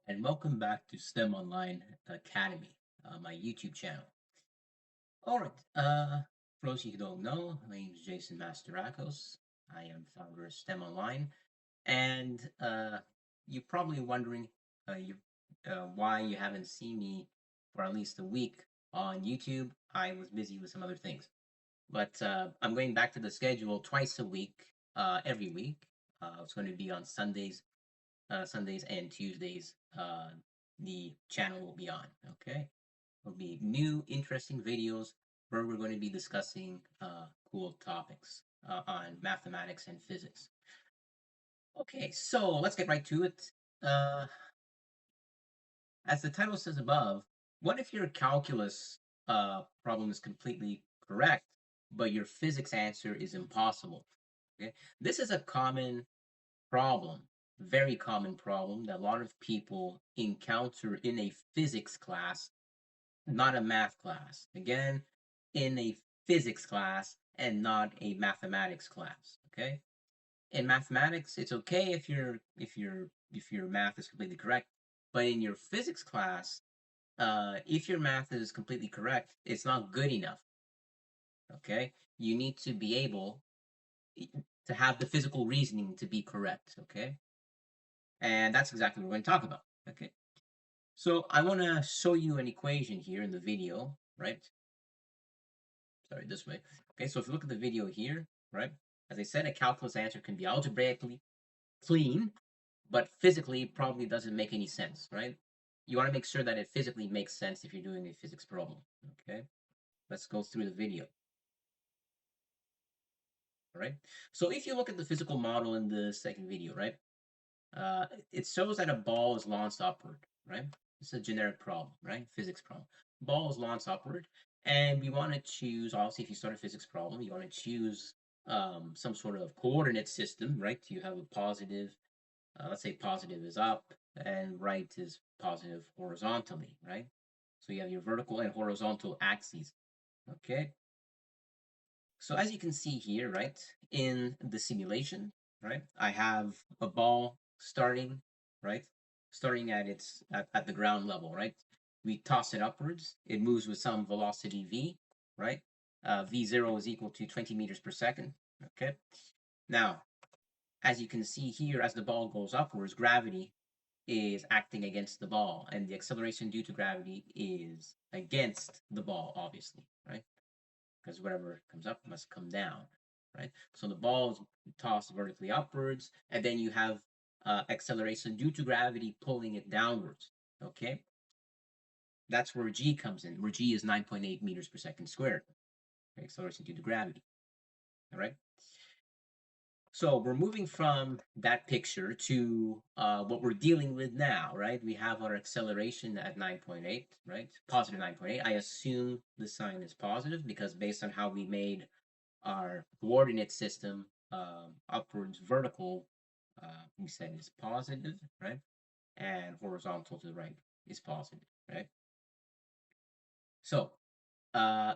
and welcome back to STEM Online Academy, my YouTube channel. All right, for those of you who don't know, my name is Jason Masterakos. I am founder of STEM Online, and you're probably wondering why you haven't seen me for at least a week on YouTube. I was busy with some other things, but I'm going back to the schedule twice a week, every week. It's going to be on Sundays and Tuesdays, the channel will be on. Okay, there'll be new, interesting videos where we're going to be discussing cool topics on mathematics and physics. Okay, so let's get right to it. Uh, as the title says above, what if your calculus problem is completely correct, but your physics answer is impossible? Okay, this is a common problem, very common problem that a lot of people encounter in a physics class, not a math class. Again, in a physics class and not a mathematics class. Okay? In mathematics, it's okay if your math is completely correct, but in your physics class, if your math is completely correct, it's not good enough. Okay? You need to be able to have the physical reasoning to be correct. Okay? And that's exactly what we're going to talk about. Okay. So I want to show you an equation here in the video, right? Sorry, this way. Okay, so if you look at the video here, right? As I said, a calculus answer can be algebraically clean, but physically probably doesn't make any sense, right? You want to make sure that it physically makes sense if you're doing a physics problem. Okay, let's go through the video. All right. So if you look at the physical model in the second video, right? It shows that a ball is launched upward, right? It's a generic problem, right? Physics problem. Ball is launched upward, and we want to choose, obviously, if you start a physics problem, you want to choose some sort of coordinate system, right? You have a positive, let's say positive is up, and right is positive horizontally, right? So you have your vertical and horizontal axes, okay? So as you can see here, right, in the simulation, right, I have a ball starting, right, starting at the ground level, right. We toss it upwards. It moves with some velocity v, right. V0 is equal to 20 meters per second. Okay. Now, as you can see here, as the ball goes upwards, gravity is acting against the ball, and the acceleration due to gravity is against the ball, obviously, right? Because whatever comes up must come down, right? So the ball is tossed vertically upwards, and then you have acceleration due to gravity pulling it downwards. Okay, that's where g comes in. Where g is 9.8 meters per second squared. Okay? Acceleration due to gravity. All right. So we're moving from that picture to what we're dealing with now, right? We have our acceleration at 9.8, right? Positive 9.8. I assume the sign is positive because based on how we made our coordinate system, upwards vertical, we said is positive, right? And horizontal to the right is positive, right? So uh,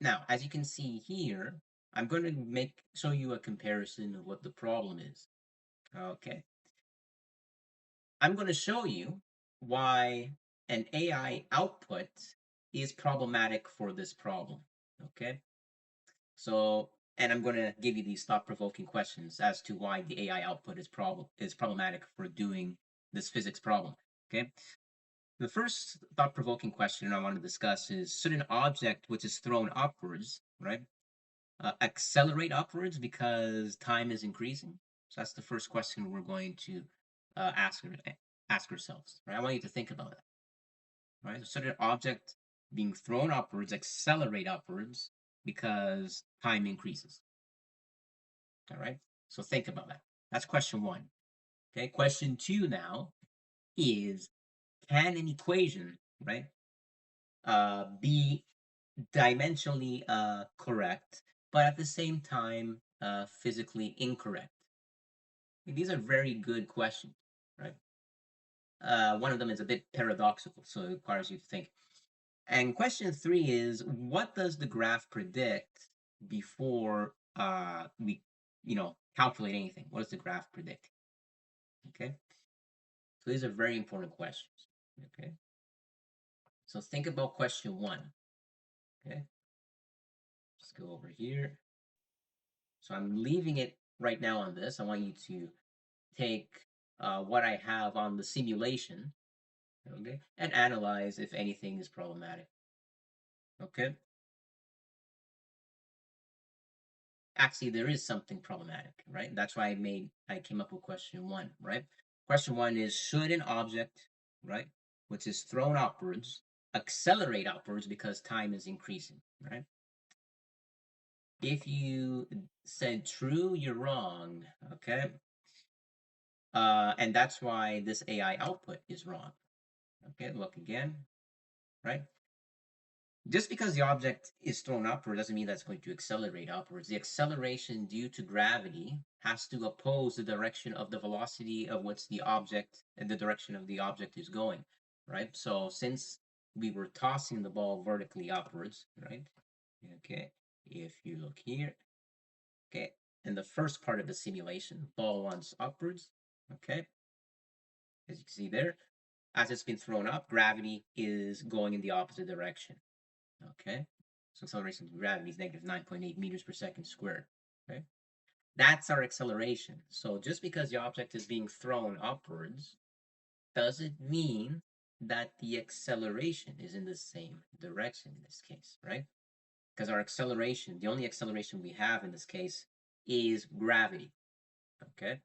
now, as you can see here, I'm going to show you a comparison of what the problem is. Okay, I'm going to show you why an AI output is problematic for this problem. Okay, so, and I'm going to give you these thought-provoking questions as to why the AI output is problematic for doing this physics problem. Okay. The first thought-provoking question I want to discuss is: should an object which is thrown upwards, right, accelerate upwards because time is increasing? So that's the first question we're going to uh, ask ask ourselves. Right. I want you to think about that. Right. So should an object being thrown upwards accelerate upwards because time increases? All right. So think about that. That's question one. Okay. Question two now is: can an equation, right, be dimensionally correct, but at the same time physically incorrect? These are very good questions, right? One of them is a bit paradoxical, so it requires you to think. And question three is: what does the graph predict before we, calculate anything? What does the graph predict? Okay. So these are very important questions. Okay. So think about question one. Okay. Let's go over here. So I'm leaving it right now on this. I want you to take what I have on the simulation, okay, and analyze if anything is problematic. Okay. Actually, there is something problematic, right? That's why I came up with question one, right? Question one is, should an object, right, which is thrown upwards, accelerate upwards because time is increasing, right? If you said true, you're wrong, okay? And that's why this AI output is wrong. Okay, look again, right? Just because the object is thrown upward doesn't mean that's going to accelerate upwards. The acceleration due to gravity has to oppose the direction of the velocity of which the object and the direction of the object is going, right? So since we were tossing the ball vertically upwards, right? Okay, if you look here, okay, in the first part of the simulation, ball wants upwards, okay, as you can see there, as it's been thrown up, gravity is going in the opposite direction. Okay, so acceleration of gravity is negative 9.8 meters per second squared. Okay, that's our acceleration. So just because the object is being thrown upwards doesn't mean that the acceleration is in the same direction in this case, right? Because our acceleration, the only acceleration we have in this case is gravity. Okay,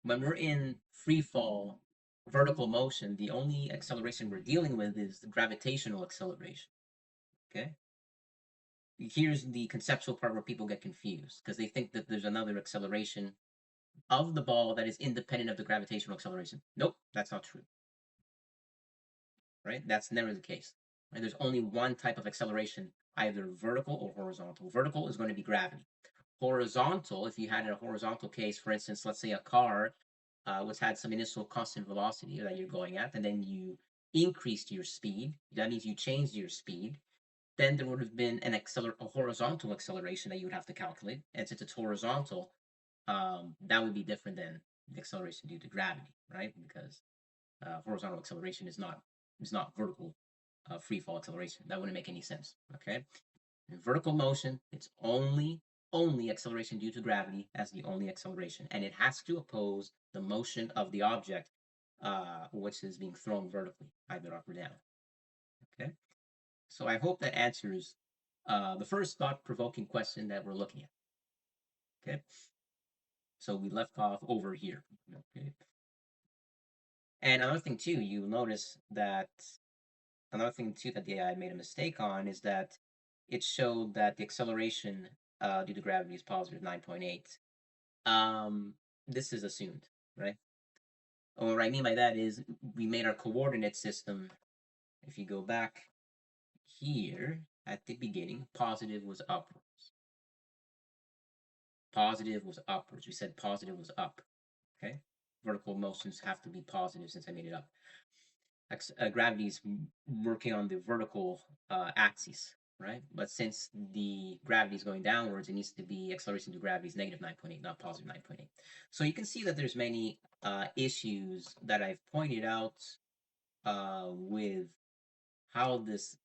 when we're in free fall vertical motion, the only acceleration we're dealing with is the gravitational acceleration. Okay. Here's the conceptual part where people get confused because they think that there's another acceleration of the ball that is independent of the gravitational acceleration. Nope, that's not true. Right? That's never the case. Right? There's only one type of acceleration, either vertical or horizontal. Vertical is going to be gravity. Horizontal, if you had a horizontal case, for instance, let's say a car which had some initial constant velocity that you're going at, and then you increased your speed. That means you changed your speed. Then there would have been a horizontal acceleration that you would have to calculate. And since it's horizontal, that would be different than the acceleration due to gravity, right? Because horizontal acceleration is not vertical free fall acceleration. That wouldn't make any sense. Okay. In vertical motion, it's only acceleration due to gravity as the only acceleration, and it has to oppose the motion of the object, which is being thrown vertically, either up or down. Okay. So I hope that answers the first thought-provoking question that we're looking at. Okay. So we left off over here. Okay. And another thing too, you notice that another thing too that the AI made a mistake on is that it showed that the acceleration due to gravity is positive 9.8. This is assumed, right? And what I mean by that is we made our coordinate system. If you go back here at the beginning, positive was upwards. Positive was upwards. We said positive was up. Okay. Vertical motions have to be positive since I made it up. Gravity is working on the vertical axis, right? But since the gravity is going downwards, it needs to be acceleration to gravity is negative 9.8, not positive 9.8. So you can see that there's many issues that I've pointed out with how this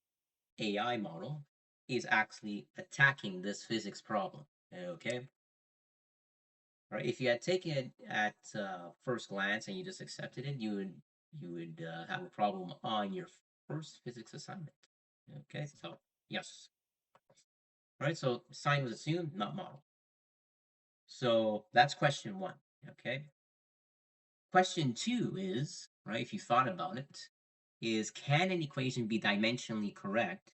AI model is actually attacking this physics problem. Okay. Right? If you had taken it at first glance and you just accepted it, you would have a problem on your first physics assignment. Okay, so yes, right. So sign was assumed, not model. So that's question one. Okay. Question two is right. If you thought about it, is can an equation be dimensionally correct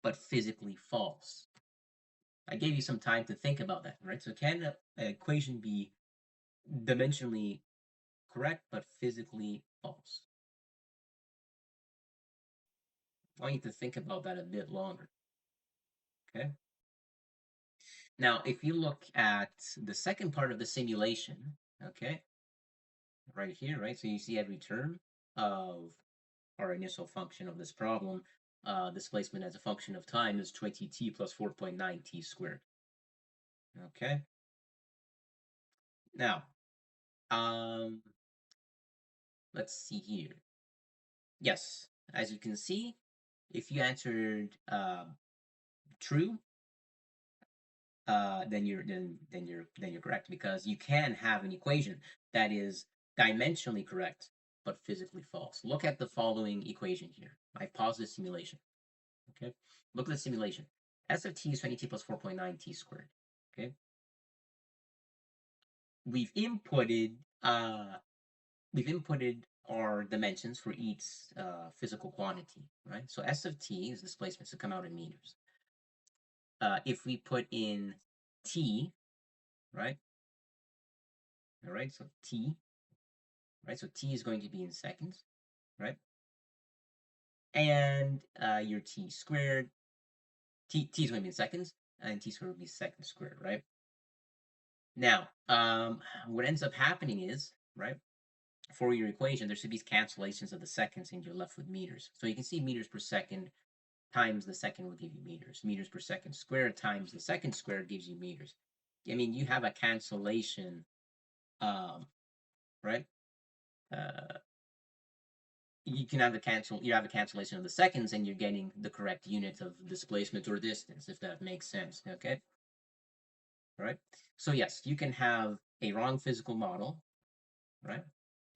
but physically false? I gave you some time to think about that, right? So can an equation be dimensionally correct but physically false? I want you to think about that a bit longer. Okay. Now, if you look at the second part of the simulation, okay, right here, right? So you see every term of our initial function of this problem, displacement as a function of time is 20t plus 4.9t squared. Okay. Now, um, let's see here. Yes, as you can see, if you answered true, then you're correct, because you can have an equation that is dimensionally correct but physically false. Look at the following equation here. I pause the simulation. Okay, look at the simulation. S of t is 20t plus 4.9 t squared. Okay, we've inputted uh, we've inputted our dimensions for each physical quantity, right? So S of t is displacement, so come out in meters. If we put in t, right? All right, so t, right? So t is going to be in seconds, right? And your t squared, t is going to be in seconds, and t squared will be seconds squared, right? Now, what ends up happening is, right, for your equation, there should be cancellations of the seconds, and you're left with meters. So you can see meters per second times the second will give you meters. Meters per second squared times the second squared gives you meters. I mean, you have a cancellation, right? Uh, you have a cancellation of the seconds, and you're getting the correct unit of displacement or distance, if that makes sense. Okay, right? So yes, you can have a wrong physical model, right,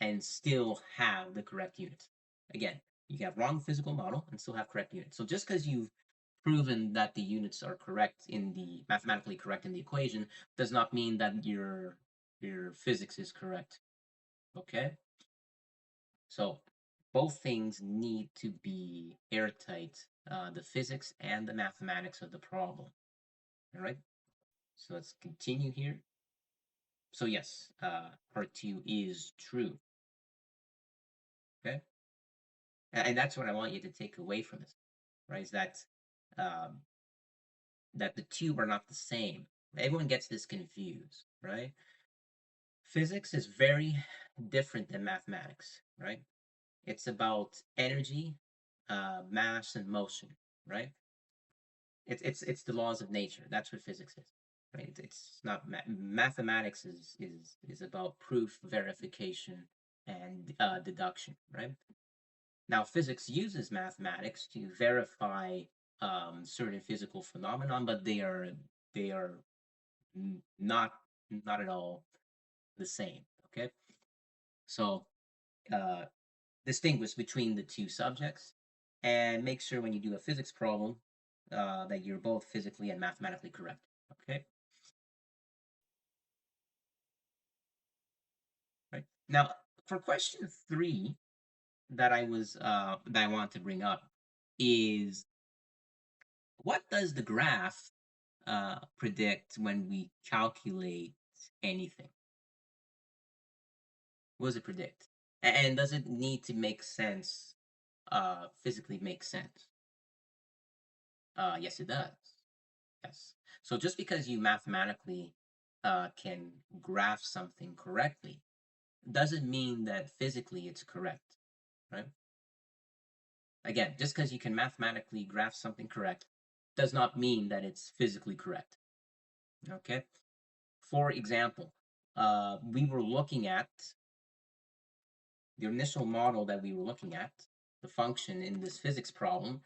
and still have the correct unit. Again, you can have wrong physical model and still have correct units. So just because you've proven that the units are correct in the mathematically correct in the equation does not mean that your physics is correct. Okay, so both things need to be airtight, the physics and the mathematics of the problem. All right, so let's continue here. So yes, part two is true. Okay, and that's what I want you to take away from this, right? Is um, that the two are not the same. Everyone gets this confused, right? Physics is very different than mathematics, right? It's about energy, mass, and motion, right? It's the laws of nature. That's what physics is, right? It's not mathematics is about proof, verification, and deduction, right? Now, physics uses mathematics to verify certain physical phenomenon, but they are not not at all the same. Okay, so uh, distinguish between the two subjects, and make sure when you do a physics problem that you're both physically and mathematically correct. Okay, right now for question three that I want to bring up is, what does the graph predict when we calculate anything? What does it predict? And does it need to make sense, physically make sense? Yes, it does. Yes. So just because you mathematically can graph something correctly doesn't mean that physically it's correct, right? Again, just because you can mathematically graph something correct does not mean that it's physically correct. Okay. For example, we were looking at the initial model that we were looking at, the function in this physics problem,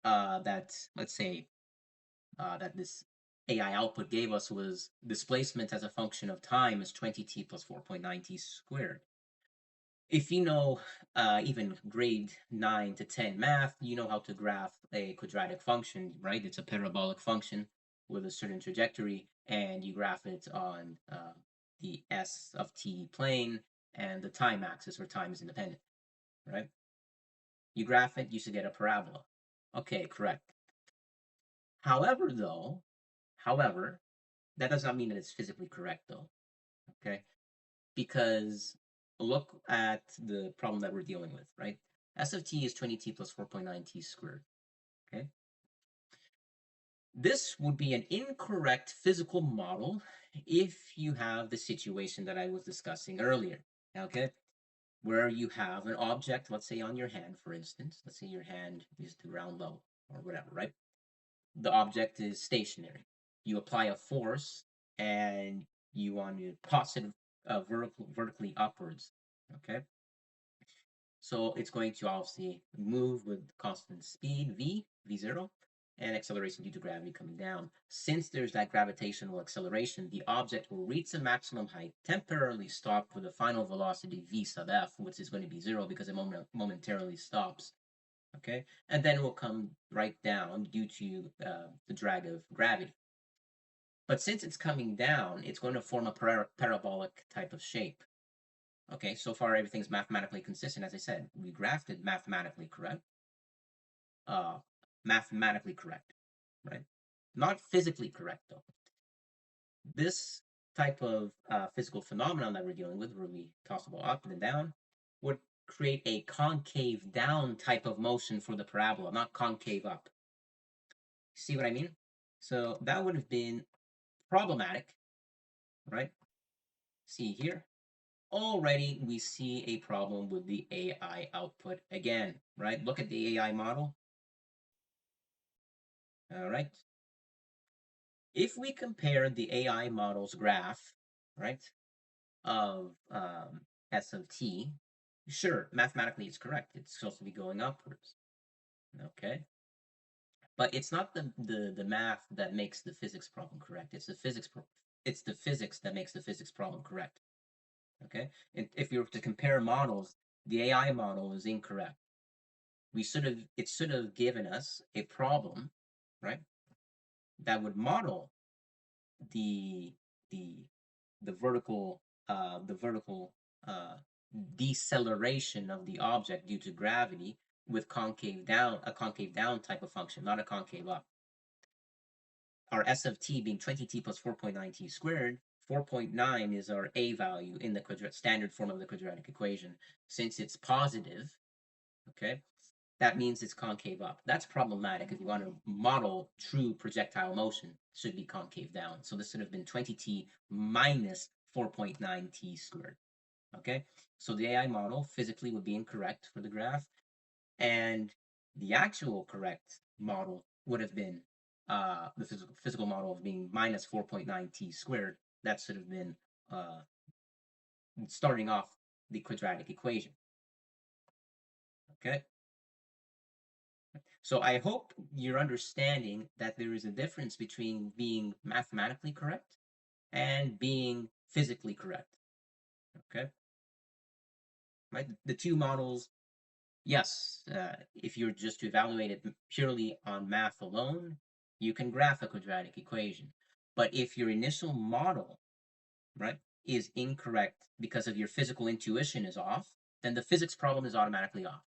that let's say that this AI output gave us was displacement as a function of time is 20t plus 4.9t squared. If you know even grade 9 to 10 math, you know how to graph a quadratic function, right? It's a parabolic function with a certain trajectory, and you graph it on the s of t plane and the time axis, where time is independent, right? You graph it, you should get a parabola. Okay, correct. However, though, however, that does not mean that it's physically correct, though. Okay, because look at the problem that we're dealing with, right? S of t is 20t plus 4.9t squared. Okay, this would be an incorrect physical model if you have the situation that I was discussing earlier. Okay, where you have an object, let's say on your hand, for instance. Let's say your hand is to ground level or whatever, right? The object is stationary. You apply a force, and you want to toss it vertically upwards. Okay. So it's going to obviously move with constant speed, v0, and acceleration due to gravity coming down. Since there's that gravitational acceleration, the object will reach the maximum height, temporarily stop with a final velocity v sub f, which is going to be 0 because it momentarily stops. Okay, and then it will come right down due to the drag of gravity. But since it's coming down, it's going to form a parabolic type of shape. Okay, so far everything's mathematically consistent. As I said, we graphed it mathematically correct. Mathematically correct, right? Not physically correct, though. This type of physical phenomenon that we're dealing with, where we toss the ball up and down, would create a concave down type of motion for the parabola, not concave up. See what I mean? So that would have been problematic, right? See here. Already we see a problem with the AI output again, right? Look at the AI model. All right. If we compare the AI model's graph, right, of S of t, sure, mathematically it's correct. It's supposed to be going upwards. Okay. But it's not the math that makes the physics problem correct. It's the physics that makes the physics problem correct. Okay. And if you were to compare models, the AI model is incorrect. It should have given us a problem, right, that would model the the the vertical uh, deceleration of the object due to gravity with a concave down type of function, not a concave up. Our S of t being 20t plus 4.9t squared, 4.9 is our a value in the standard form of the quadratic equation. Since it's positive, okay, that means it's concave up. That's problematic if you want to model true projectile motion. It should be concave down. So this should have been 20t minus 4.9t squared. Okay, so the AI model physically would be incorrect for the graph, and the actual correct model would have been the physical model of being minus 4.9t squared. That should have been starting off the quadratic equation. Okay. So I hope you're understanding that there is a difference between being mathematically correct and being physically correct. Okay. Right. The two models, yes, if you're just to evaluate it purely on math alone, you can graph a quadratic equation. But if your initial model, right, is incorrect because of your physical intuition is off, then the physics problem is automatically off.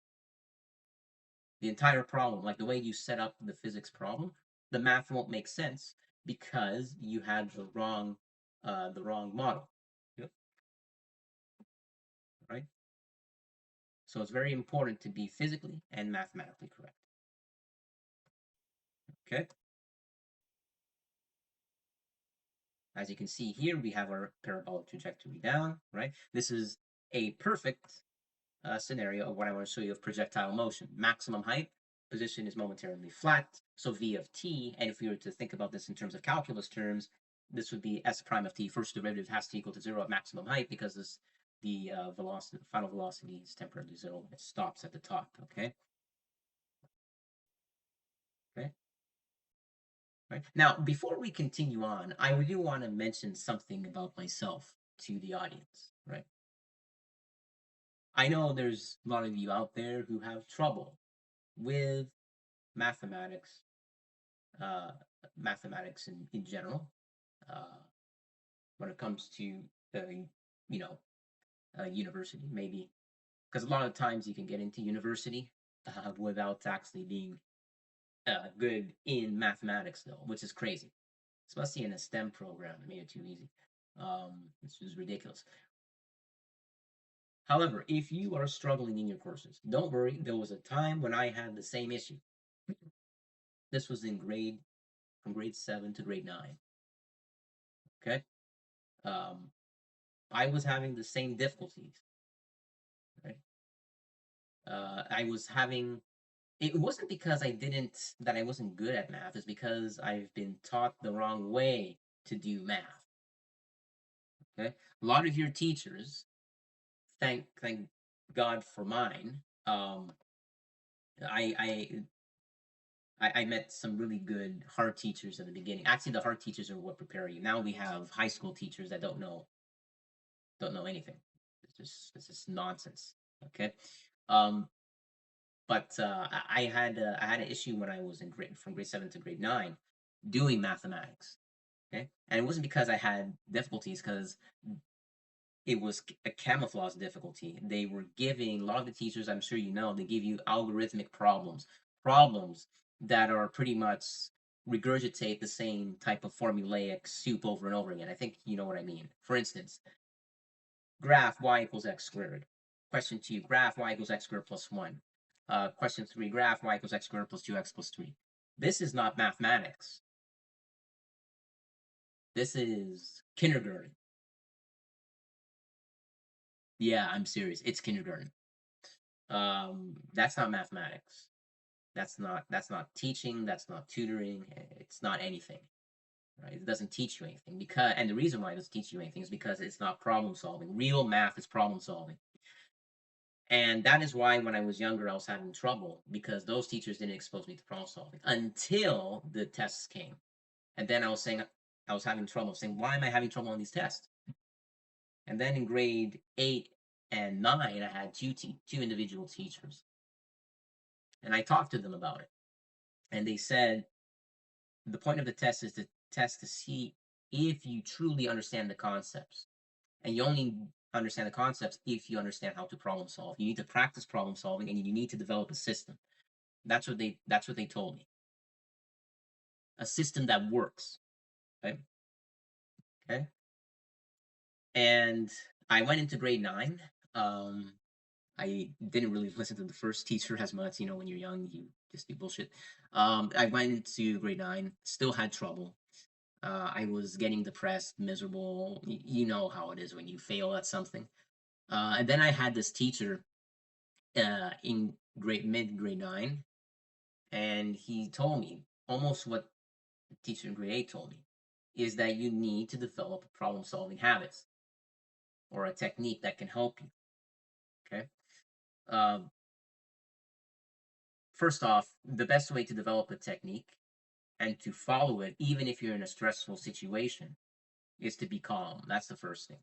The entire problem, like the way you set up the physics problem, the math won't make sense because you had the wrong model. Yep. Right. So it's very important to be physically and mathematically correct. Okay. As you can see here, we have our parabolic trajectory down, right? This is a perfect scenario of what I want to show you of projectile motion. Maximum height, position is momentarily flat, so v of t, and if we were to think about this in terms of calculus terms, this would be s prime of t, first derivative has to equal to 0 at maximum height because the final velocity is temporarily 0. It stops at the top, okay? Okay. Right. Now, before we continue on, I do want to mention something about myself to the audience, right? I know there's a lot of you out there who have trouble with mathematics, uh, mathematics in general, uh, when it comes to, you know, university, maybe. Because a lot of times you can get into university without actually being good in mathematics, though, which is crazy. Especially in a STEM program, they made it too easy. This is ridiculous. However, if you are struggling in your courses, don't worry. There was a time when I had the same issue. This was from grade 7 to grade 9. Okay. Um, I was having the same difficulties. Right. I was having, it wasn't because that I wasn't good at math. It's because I've been taught the wrong way to do math. Okay. A lot of your teachers, thank God for mine, I, I I met some really good hard teachers at the beginning. Actually, the hard teachers are what prepare you. Now we have high school teachers that don't know anything. It's just nonsense. Okay, um, but I had an issue when I was in grade from grade 7 to grade 9 doing mathematics. Okay, and it wasn't because I had difficulties, because it was a camouflage difficulty. They were giving a lot of the teachers, I'm sure you know, they give you algorithmic problems that are pretty much regurgitate the same type of formulaic soup over and over again. I think you know what I mean. For instance, graph y equals x squared. Question 2, graph y equals x squared plus 1. Question 3, graph y equals x squared plus 2x plus 3. This is not mathematics. This is kindergarten. Yeah, I'm serious. It's kindergarten. That's not mathematics. That's not teaching. That's not tutoring. It's not anything. Right? It doesn't teach you anything, and the reason why it doesn't teach you anything is because it's not problem solving. Real math is problem solving. And that is why when I was younger, I was having trouble, because those teachers didn't expose me to problem solving until the tests came. And then I was having trouble saying, why am I having trouble on these tests? And then in grade 8 and 9, I had two individual teachers, and I talked to them about it. And they said the point of the test is to test to see if you truly understand the concepts. And you only understand the concepts if you understand how to problem solve. You need to practice problem solving, and you need to develop a system. That's what they told me. A system that works. Okay. Okay. And I went into grade 9. I didn't really listen to the first teacher as much. When you're young, you just do bullshit. I went into grade 9, still had trouble. I was getting depressed, miserable. You know how it is when you fail at something. And then I had this teacher in grade 9, and he told me almost what the teacher in grade 8 told me, is that you need to develop problem solving habits or a technique that can help you. Okay. Um, First off, the best way to develop a technique and to follow it, even if you're in a stressful situation, is to be calm. That's the first thing.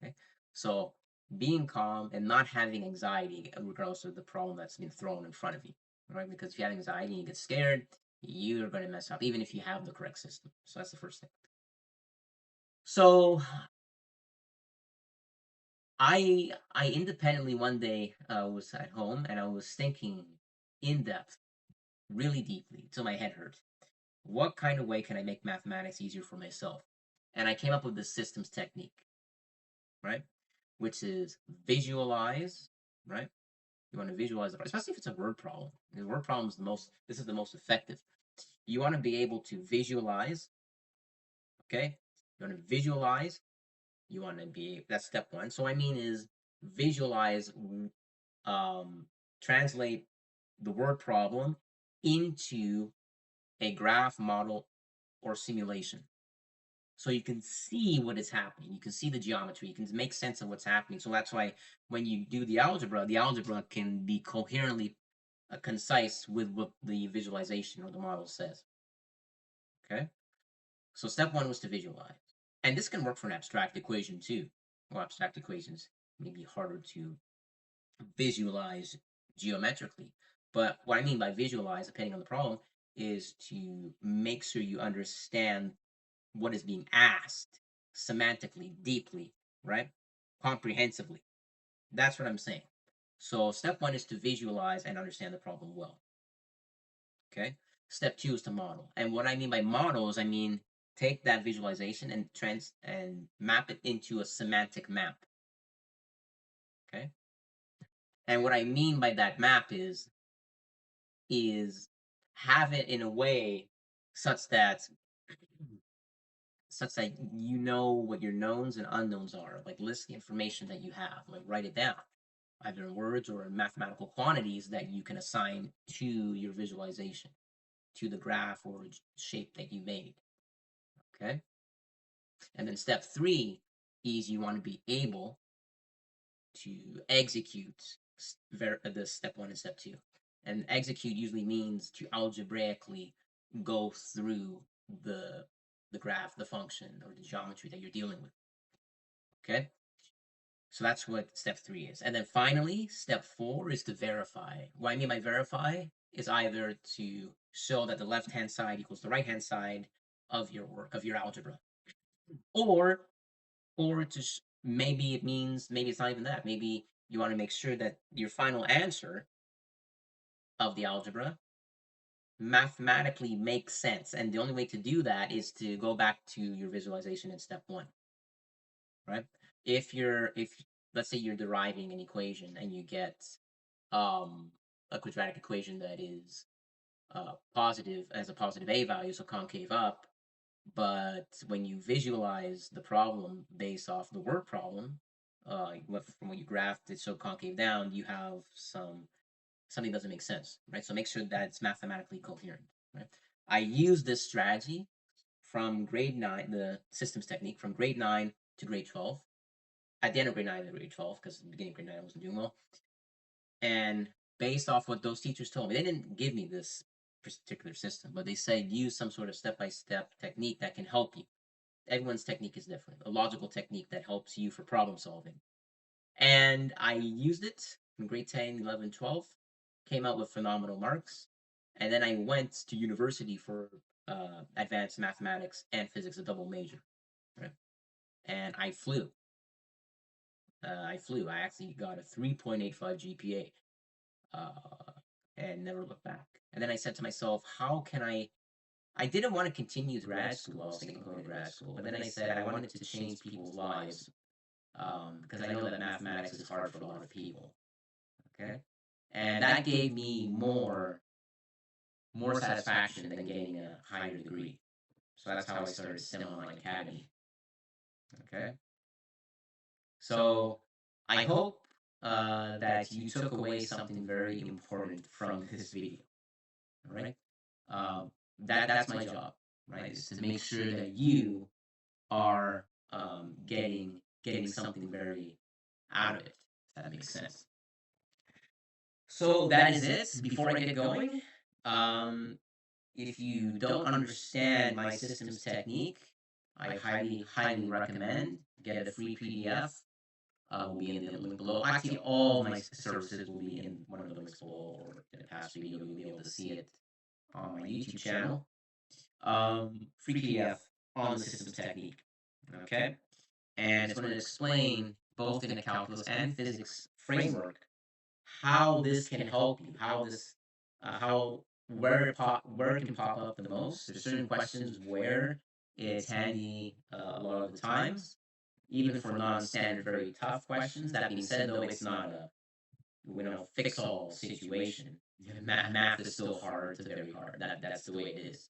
Okay. So being calm and not having anxiety, regardless of the problem that's been thrown in front of you. Right? Because if you have anxiety and you get scared, you're going to mess up, even if you have the correct system. So that's the first thing. So I independently one day was at home, and I was thinking in depth, really deeply, till my head hurt. What kind of way can I make mathematics easier for myself? And I came up with the systems technique, right? Which is visualize, right? You want to visualize it, especially if it's a word problem. The word problem is this is the most effective. You want to be able to visualize, okay? You want to visualize, that's step one. So I mean is visualize, um, translate the word problem into a graph, model, or simulation. So you can see what is happening. You can see the geometry. You can make sense of what's happening. So that's why when you do the algebra can be coherently concise with what the visualization or the model says. Okay. So step one was to visualize. And this can work for an abstract equation too. Well, abstract equations may be harder to visualize geometrically. But what I mean by visualize, depending on the problem, is to make sure you understand what is being asked semantically, deeply, right? Comprehensively. That's what I'm saying. So step one is to visualize and understand the problem well. Okay. Step two is to model. And what I mean by model is I mean take that visualization and map it into a semantic map. Okay. And what I mean by that map is have it in a way such that you know what your knowns and unknowns are. Like list the information that you have, like write it down, either in words or in mathematical quantities that you can assign to your visualization, to the graph or shape that you made. Okay. And then step three is you want to be able execute the step 1 and step 2. And execute usually means to algebraically go through the the graph, the function, or the geometry that you're dealing with. Okay? So that's what step 3 is. And then finally, step 4 is to verify. What I mean by verify is either to show that the left-hand side equals the right-hand side of your algebra, or maybe it means, maybe it's not even that. Maybe you want to make sure that your final answer of the algebra mathematically makes sense. And the only way to do that is to go back to your visualization in step 1, right? If let's say you're deriving an equation and you get a quadratic equation that is positive, as a positive a value, so concave up, but when you visualize the problem based off the word problem, from what you graphed it so concave down, you have something doesn't make sense, right? So make sure that it's mathematically coherent, right? I use this strategy from grade 9, the systems technique, from grade 9 to grade 12. At the end of grade 9 to grade 12, because at the beginning of grade 9 I wasn't doing well. And based off what those teachers told me, they didn't give me this particular system, but they said use some sort of step-by-step technique that can help you. Everyone's technique is different, a logical technique that helps you for problem solving. And I used it in grade 10, 11, 12, came out with phenomenal marks. And then I went to university for advanced mathematics and physics, a double major. Right? And I flew. I actually got a 3.85 GPA, and never looked back. And then I said to myself, how can I didn't want to continue grad school. I was thinking of going to grad school, but then I said I wanted to change people's lives, because I know that mathematics is hard for a lot of people. Okay, and that gave me more satisfaction than getting a higher degree. So that's how I started STEM Online Academy. Okay, so I hope that you took away something very important from this video. All right, that's my job, right? Is to make sure that you are getting something very out of it. If that makes sense. So that is it. Before I get going, if you don't understand my systems technique, I highly recommend get a free PDF. Will be in the link below. Actually, all of my services will be in one of the links below, or in a past video you'll be able to see it on my YouTube channel. Free PDF on the systems technique. Okay, and it's going to explain both in a calculus and physics framework how this can help you, how this, how where it can pop up the most. There's certain questions where it's handy a lot of the times, even for non-standard, very tough questions. That being said, though, it's not a fix-all situation. Math is still hard to very hard. That's the way it is.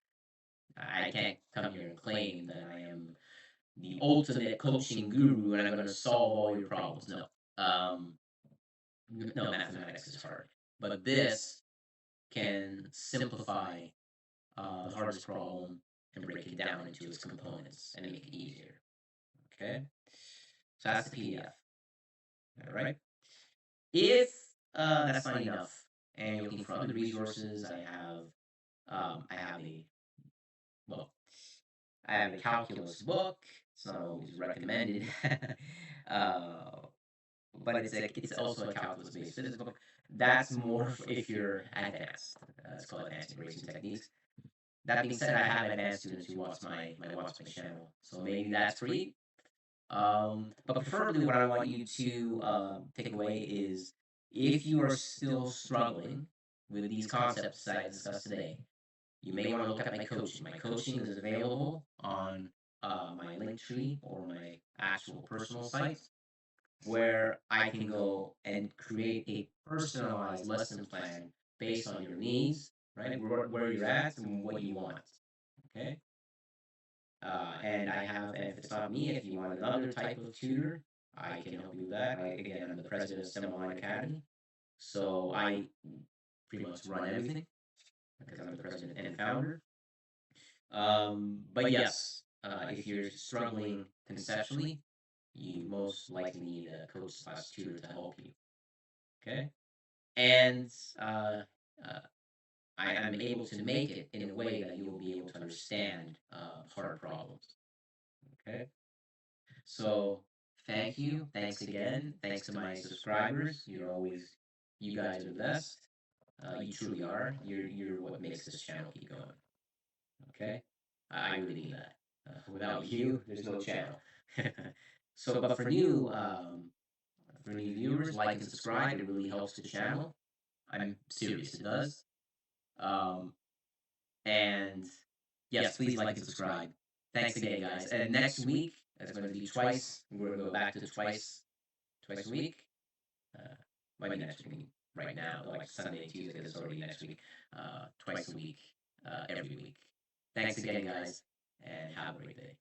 I can't come here and claim that I am the ultimate coaching guru and I'm going to solve all your problems. No. No, mathematics is hard. But this can simplify the hardest problem and break it down into its components and make it easier. Okay? So that's the PDF. All right? If that's not enough and you're looking for other resources, I have a calculus book. It's not always recommended, but it's also a calculus based physics book. That's more if you're advanced. It's called Advanced Integration Techniques. That being said, I have advanced students who watch my channel, so maybe that's free. But preferably, what I want you to take away is if you are still struggling with these concepts that I discussed today, you may want to look at my coaching. My coaching is available on my link tree or my actual personal site, where I can go and create a personalized lesson plan based on your needs, right? Where you're at and what you want. Okay. And if it's not me, if you want another type of tutor, I can help you with that. Again, I'm the president of STEM Online Academy, so I pretty much run everything because I'm the president and founder. But yes, if you're struggling conceptually, you most likely need a coach slash tutor to help you. Okay, and uh, uh, I am able to make it in a way that you will be able to understand hard problems. Okay, so thank you, thanks again, thanks to my subscribers. You guys are the best. You truly are. You're what makes this channel keep going. Okay, I really mean that. Without you, there's no channel. So, but for new viewers, like and subscribe. It really helps the channel. I'm serious, it does. Um, and yes, please like and subscribe. Thanks again, guys. And next week, it's going to be twice. We're going to go back to twice a week. Uh, might be next week right now, like Sunday and Tuesday. It's already next week. Twice a week, every week. Thanks again, guys, and have a great day.